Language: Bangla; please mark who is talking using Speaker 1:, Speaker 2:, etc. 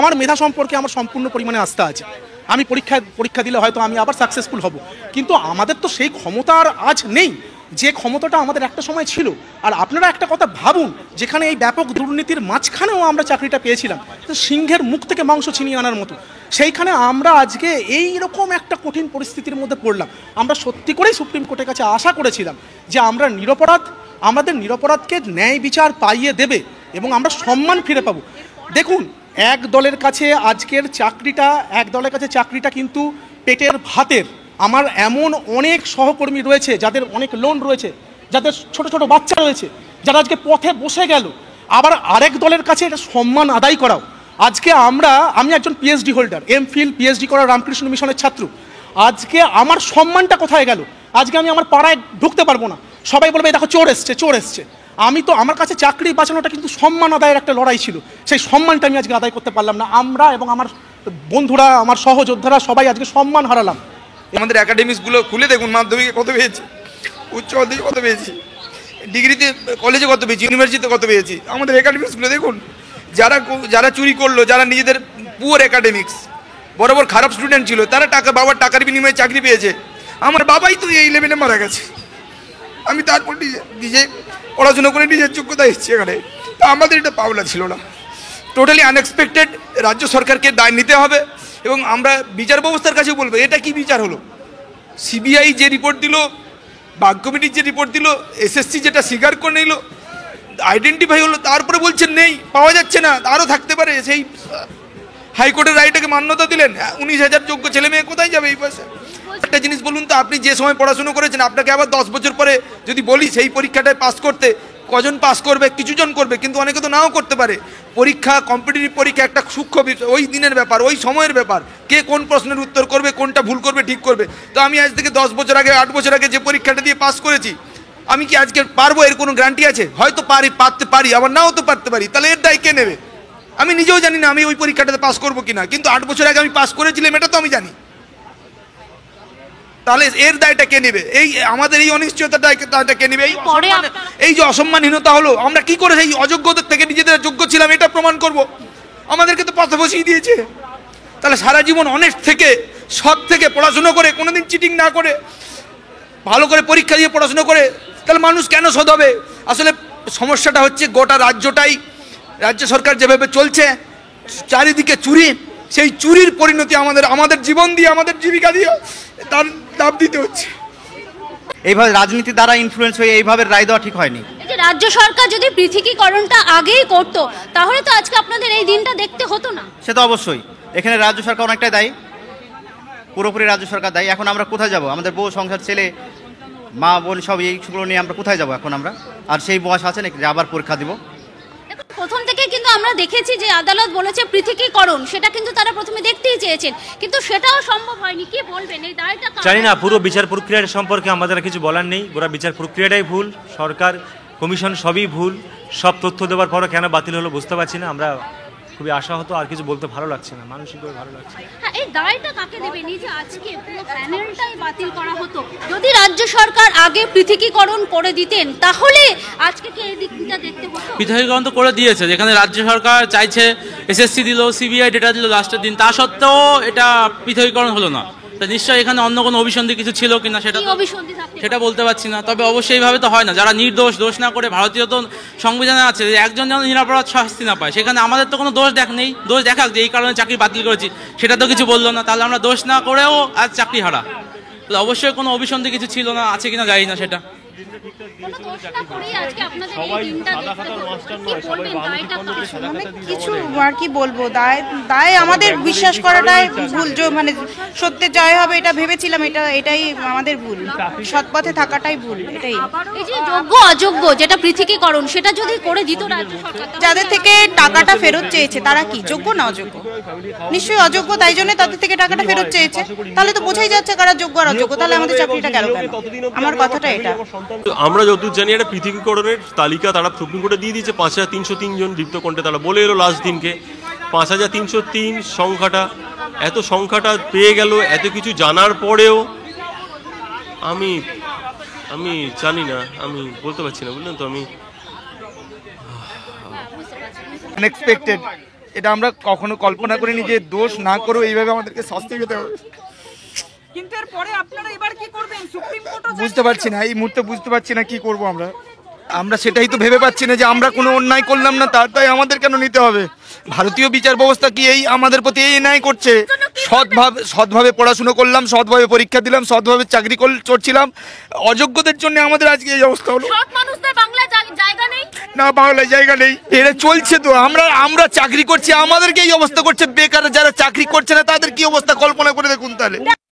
Speaker 1: আমার মেধা সম্পর্কে আমার সম্পূর্ণ পরিমাণে আস্থা আছে। আমি পরীক্ষা দিলে হয়তো আমি আবার সাকসেসফুল হব, কিন্তু আমাদের তো সেই ক্ষমতা আর আজ নেই যে ক্ষমতাটা আমাদের একটা সময় ছিল। আর আপনারা একটা কথা ভাবুন, যেখানে এই ব্যাপক দুর্নীতির মাঝখানেও আমরা চাকরিটা পেয়েছিলাম, সিংহের মুখ থেকে মাংস ছিনিয়ে আনার মতো, সেইখানে আমরা আজকে এই রকম একটা কঠিন পরিস্থিতির মধ্যে পড়লাম। আমরা সত্যি করেই সুপ্রিম কোর্টের কাছে আশা করেছিলাম যে আমরা আমাদের নিরপরাধকে ন্যায় বিচার পাইয়ে দেবে এবং আমরা সম্মান ফিরে পাবো। দেখুন, এক দলের কাছে চাকরিটা কিন্তু পেটের ভাতের। আমার এমন অনেক সহকর্মী রয়েছে যাদের অনেক লোন রয়েছে, যাদের ছোট ছোট বাচ্চা রয়েছে, যারা আজকে পথে বসে গেল। আবার আরেক দলের কাছে এটা সম্মান আদায় করাও। আজকে আমি একজন পিএইচডি হোল্ডার, এমফিল পিএইচডি করা রামকৃষ্ণ মিশনের ছাত্র। আজকে আমার সম্মানটা কোথায় গেল? আজকে আমি আমার পাড়ায় ঢুকতে পারবো না, সবাই বলবে দেখো চোর এসছে। আমার কাছে চাকরি বাঁচানোটা কিন্তু সম্মান আদায়ের একটা লড়াই ছিল, সেই সম্মানটা আমি আজকে আদায় করতে পারলাম না। আমরা এবং আমার বন্ধুরা, আমার সহযোদ্ধারা সবাই আজকে সম্মান হারালাম।
Speaker 2: আমাদের একাডেমিক্সগুলো খুলে দেখুন, মাধ্যমিকে কত পেয়েছি, উচ্চ মাধ্যমিকে কত পেয়েছি, ডিগ্রিতে কলেজে কত পেয়েছি, ইউনিভার্সিটিতে কত পেয়েছি। আমাদের একাডেমিক্সগুলো দেখুন, যারা চুরি করলো, যারা নিজেদের পুয়ার একাডেমিক্স, বরাবর খারাপ স্টুডেন্ট ছিল, তারা বাবার টাকার বিনিময়ে চাকরি পেয়েছে। আমার বাবাই তো এই লেভেলে মারা গেছে। আমি তারপর নিজে পড়াশোনা করে নিজের যোগ্যতা এসেছি এখানে। তা আমাদের এটা পাওনা ছিল না, টোটালি আনএক্সপেক্টেড। রাজ্য সরকারকে দায় নিতে হবে এবং আমরা বিচার ব্যবস্থার কাছে বলবো এটা কি বিচার হলো। সিবিআই যে রিপোর্ট দিল, বাগ কমিটির যে রিপোর্ট দিল, এসএসসি যেটা স্বীকার করে নিল, আইডেন্টিফাই হলো, তারপরে বলছেন নেই, পাওয়া যাচ্ছে না, আরও থাকতে পারে। সেই হাইকোর্টের রায়টাকে মান্যতা দিলেন। 19,000 যোগ্য ছেলে মেয়ে কোথায় যাবে এই পয়সা? একটা জিনিস বলুন তো, আপনি যে সময় পড়াশুনো করেছেন, আপনাকে আবার 10 বছর পরে যদি বলি সেই পরীক্ষাটায় পাস করতে, কজন পাস করবে? কিছুজন করবে, কিন্তু অনেকে তো নাও করতে পারে। পরীক্ষা, কম্পিটিটিভ পরীক্ষা একটা সূক্ষ্ম বিষয়, ওই দিনের ব্যাপার, ওই সময়ের ব্যাপার, কে কোন প্রশ্নের উত্তর করবে, কোনটা ভুল করবে, ঠিক করবে। তো আমি আজ থেকে 10 বছর আগে, 8 বছর আগে যে পরীক্ষাটা দিয়ে পাস করেছি, আমি কি আজকে পারবো? এর কোনো গ্যারান্টি আছে? হয়তো পারতে পারি, আবার নাও তো পারতে পারি। তাহলে এর দায় কে নেবে? আমি নিজেও জানি না আমি ওই পরীক্ষাটাতে পাস করবো কিনা, কিন্তু 8 বছর আগে আমি পাস করেছিলাম, এটা তো আমি জানি। তাহলে এর দায়টা কে নেবে? আমাদের এই অনিশ্চয়তাটা কে নেবে? এই যে অসম্মানহীনতা হলো, আমরা কি করে সেই অযোগ্যদের থেকে নিজেদের যোগ্য ছিলাম এটা প্রমাণ করব? আমাদেরকে তো পথে বসিয়ে দিয়েছে। তাহলে সারা জীবন অনেস্ট থেকে, সৎ থেকে, পড়াশুনো করে, কোনোদিন চিটিং না করে, ভালো করে পরীক্ষা দিয়ে পড়াশুনো করে, তাহলে মানুষ কেন সৎ হবে? আসলে সমস্যাটা হচ্ছে গোটা রাজ্য সরকার যেভাবে চলছে, চারিদিকে চুরি, সেই চুরির পরিণতি আমাদের জীবন দিয়ে, আমাদের জীবিকা দিয়ে তার দাম দিতে হচ্ছে।
Speaker 3: এইভাবে রাজনীতি দ্বারা ইনফ্লুয়েন্স হয়ে এইভাবে রায় দেওয়া ঠিক হয়নি।
Speaker 4: রাজ্য সরকার যদি পৃথকীকরণটা আগেই করতো, তাহলে তো আজকে আপনাদের এই দিনটা দেখতে হতো না।
Speaker 3: সে তো অবশ্যই, এখানে রাজ্য সরকার অনেকটাই দায়ী, পুরোপুরি রাজ্য সরকার দায়ী। এখন আমরা কোথায় যাব? আমাদের বউ, সংসার, ছেলে, মা, বোন সব এইগুলো নিয়ে আমরা কোথায় যাব এখন আমরা? আর সেই বয়স আছে নাকি যে আবার পরীক্ষা দিব?
Speaker 4: প্রথম থেকে কিন্তু আমরা দেখেছি যে আদালত বলেছে পৃথকীকরণ, সেটা কিন্তু তারা প্রথমে দেখতেই চেয়েছেন, কিন্তু সেটাও সম্ভব হয়নি। কি বলবেন এই দায়টা?
Speaker 5: জানি না, পুরো বিচার প্রক্রিয়ার সম্পর্কে আমাদের কিছু বলার নেই। গোটা বিচার প্রক্রিয়াটাই ভুল, সরকার, কমিশন সবই ভুল। সব তথ্য দেওয়ার পরও কেন বাতিল হলো বুঝতে পারছি না। আমরা খুবই আশাহত, আর কিছু বলতে ভালো লাগছে না, মানসিকভাবে ভালো লাগছে।
Speaker 4: হ্যাঁ, এই দায়টা কাকে দেবেন? এই যে আজকে পুরো প্যানেলটাই বাতিল করা হতো, যদি রাজ্য সরকার আগে পৃথকীকরণ করে দিতেন তাহলে আজকে কি এই দিকটা দেখতে হতো?
Speaker 6: পৃথকীকরণ তো করে দিয়েছে, যেখানে রাজ্য সরকার চাইছে, এসএসসি দিল, সিবিআই ডেটা দিল লাস্টের দিন, তা সত্ত্বেও এটা পৃথকীকরণ হলো না। নিশ্চয়ই এখানে অন্য কোনো অভিসন্ধি কিছু ছিল কিনা সেটা বলতে পারছি না, তবে অবশ্যই এইভাবে তো হয় না। যারা নির্দোষ, দোষ না করে, ভারতীয় তো সংবিধানে আছে যে একজন যেন নিরপরাধ শাস্তি না পায়, সেখানে আমাদের তো কোনো দোষ নেই। দোষ দেখাক যে এই কারণে চাকরি বাতিল করেছি, সেটা তো কিছু বললো না। তাহলে আমরা দোষ না করেও আজ চাকরি হারা, তাহলে অবশ্যই কোনো অভিসন্ধি কিছু ছিল না, আছে কিনা জানি না সেটা।
Speaker 7: কিছু আর কি বলবো, দায় আমাদের বিশ্বাস করাটাই ভুল। মানে সত্যের জয় হবে এটা ভেবেছিলাম, এটাই আমাদের ভুল। সৎ পথে থাকাটাই ভুল, এটাই।
Speaker 4: এই যে যোগ্য অযোগ্য যেটা পৃথকীকরণ, সেটা যদি করে দিত রাজ্য সরকার,
Speaker 7: যাদের থেকে টাকাটা ফেরত চেয়েছে তারা কি যোগ্য না অযোগ্য? নিশ্চয়ই অযোগ্য, তাই জন্য তাদের থেকে টাকাটা ফেরত চেয়েছে। তাহলে তো বোঝাই যাচ্ছে কারা যোগ্য আর অযোগ্য। তাহলে আমাদের চাকরিটা গেল কেন? আমার কথাটা এটা।
Speaker 8: আমরা যতদূর জানি একটা পৃথকীকরণের তালিকা তারা সুপ্রিম কোর্টে দিয়ে দিয়েছে। 5,303 জন দীপ্ত কণ্ঠে তারা বলে এলো লাস্ট দিনকে। 5,303 সংখ্যাটা, এত সংখ্যাটা পেয়ে গেল এত কিছু জানার পরেও আমি জানি না, আমি বলতে পারছি না, বুঝলেন তো। আমি
Speaker 3: আনএক্সপেক্টেড
Speaker 2: এটা আমরা কখনো কল্পনা করিনি যে দোষ না করেও এইভাবে আমাদেরকে শাস্তি পেতে হবে।
Speaker 9: কিন্তু এরপরে আপনারা এবার কি করবেন? সুপ্রিম কোর্ট
Speaker 2: বুঝতে পারছি না, এই মুহূর্তে বুঝতে পারছি না কি করব আমরা সেটাই তো ভেবে পাচ্ছি না যে আমরা কোনো অন্যায় করলাম না, তার দায় আমাদের কেন নিতে হবে? ভারতীয় বিচার ব্যবস্থা কি এই আমাদের প্রতি এই ন্যায় করছে? সৎভাবে পড়াশুনো করলাম, সৎভাবে পরীক্ষা দিলাম, সৎভাবে চাকরি করছিলাম, অযোগ্যদের জন্য আমাদের আজকে এই অবস্থা হলো। না, বাংলায় জায়গা নেই, এটা চলছে তো। আমরা চাকরি করছি, আমাদেরকে এই অবস্থা করছে। বেকার যারা চাকরি করছে না তাদের কি অবস্থা কল্পনা করে দেখুন তাহলে।